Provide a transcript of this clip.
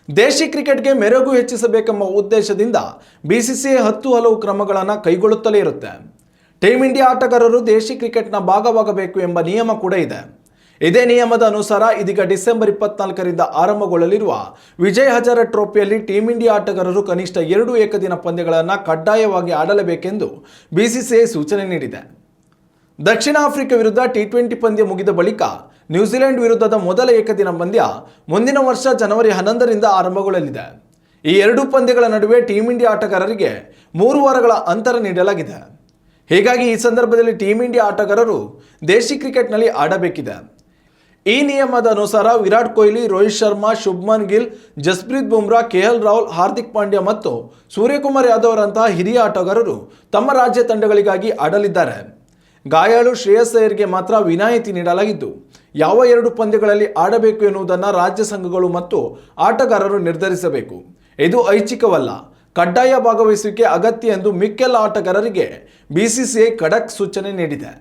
ದೇಶಿ ಕ್ರಿಕೆಟ್ಗೆ ಮೆರುಗು ಹೆಚ್ಚಿಸಬೇಕೆಂಬ ಉದ್ದೇಶದಿಂದ ಬಿಸಿಸಿಐ 10 ಹಲವು ಕ್ರಮಗಳನ್ನು ಕೈಗೊಳ್ಳುತ್ತಲೇ ಇರುತ್ತೆ. ಟೀಮ್ ಇಂಡಿಯಾ ಆಟಗಾರರು ದೇಶಿ ಕ್ರಿಕೆಟ್ನ ಭಾಗವಾಗಬೇಕು ಎಂಬ ನಿಯಮ ಕೂಡ ಇದೆ. ಇದೇ ನಿಯಮದ ಅನುಸಾರ ಇದೀಗ ಡಿಸೆಂಬರ್ 24ರಿಂದ ಆರಂಭಗೊಳ್ಳಲಿರುವ ವಿಜಯ್ ಹಜಾರೆ ಟ್ರೋಫಿಯಲ್ಲಿ ಟೀಮ್ ಇಂಡಿಯಾ ಆಟಗಾರರು ಕನಿಷ್ಠ 2 ಏಕದಿನ ಪಂದ್ಯಗಳನ್ನು ಕಡ್ಡಾಯವಾಗಿ ಆಡಲೇಬೇಕೆಂದು ಬಿಸಿಸಿಐ ಸೂಚನೆ ನೀಡಿದೆ. ದಕ್ಷಿಣ ಆಫ್ರಿಕಾ ವಿರುದ್ಧ ಟಿ20 ಪಂದ್ಯ ಮುಗಿದ ಬಳಿಕ ನ್ಯೂಜಿಲೆಂಡ್ ವಿರುದ್ಧದ ಮೊದಲ ಏಕದಿನ ಪಂದ್ಯ ಮುಂದಿನ ವರ್ಷ ಜನವರಿ 11ರಿಂದ ಆರಂಭಗೊಳ್ಳಲಿದೆ. ಈ 2 ಪಂದ್ಯಗಳ ನಡುವೆ ಟೀಮ್ ಇಂಡಿಯಾ ಆಟಗಾರರಿಗೆ 3 ವಾರಗಳ ಅಂತರ ನೀಡಲಾಗಿದೆ. ಹೀಗಾಗಿ ಈ ಸಂದರ್ಭದಲ್ಲಿ ಟೀಮ್ ಇಂಡಿಯಾ ಆಟಗಾರರು ದೇಶಿ ಕ್ರಿಕೆಟ್ನಲ್ಲಿ ಆಡಬೇಕಿದೆ. ಈ ನಿಯಮದ ಅನುಸಾರ ವಿರಾಟ್ ಕೊಹ್ಲಿ, ರೋಹಿತ್ ಶರ್ಮಾ, ಶುಭ್ಮನ್ ಗಿಲ್, ಜಸ್ಪ್ರೀತ್ ಬುಮ್ರಾ, ಕೆಎಲ್ ರಾಹುಲ್, ಹಾರ್ದಿಕ್ ಪಾಂಡ್ಯ ಮತ್ತು ಸೂರ್ಯಕುಮಾರ್ ಯಾದವ್ ರಂತಹ ಹಿರಿಯ ಆಟಗಾರರು ತಮ್ಮ ರಾಜ್ಯ ತಂಡಗಳಿಗಾಗಿ ಆಡಲಿದ್ದಾರೆ. ಗಾಯಾಳು ಶ್ರೇಯಸ್ ಅಯ್ಯರ್ಗೆ ಮಾತ್ರ ವಿನಾಯಿತಿ ನೀಡಲಾಗಿದ್ದು, ಯಾವ 2 ಪಂದ್ಯಗಳಲ್ಲಿ ಆಡಬೇಕು ಎನ್ನುವುದನ್ನು ರಾಜ್ಯ ಸಂಘಗಳು ಮತ್ತು ಆಟಗಾರರು ನಿರ್ಧರಿಸಬೇಕು. ಇದು ಐಚ್ಛಿಕವಲ್ಲ, ಕಡ್ಡಾಯ ಭಾಗವಹಿಸುವಿಕೆ ಅಗತ್ಯ ಎಂದು ಮಿಕ್ಕೆಲ್ಲ ಆಟಗಾರರಿಗೆ ಬಿಸಿಸಿಐ ಖಡಕ್ ಸೂಚನೆ ನೀಡಿದೆ.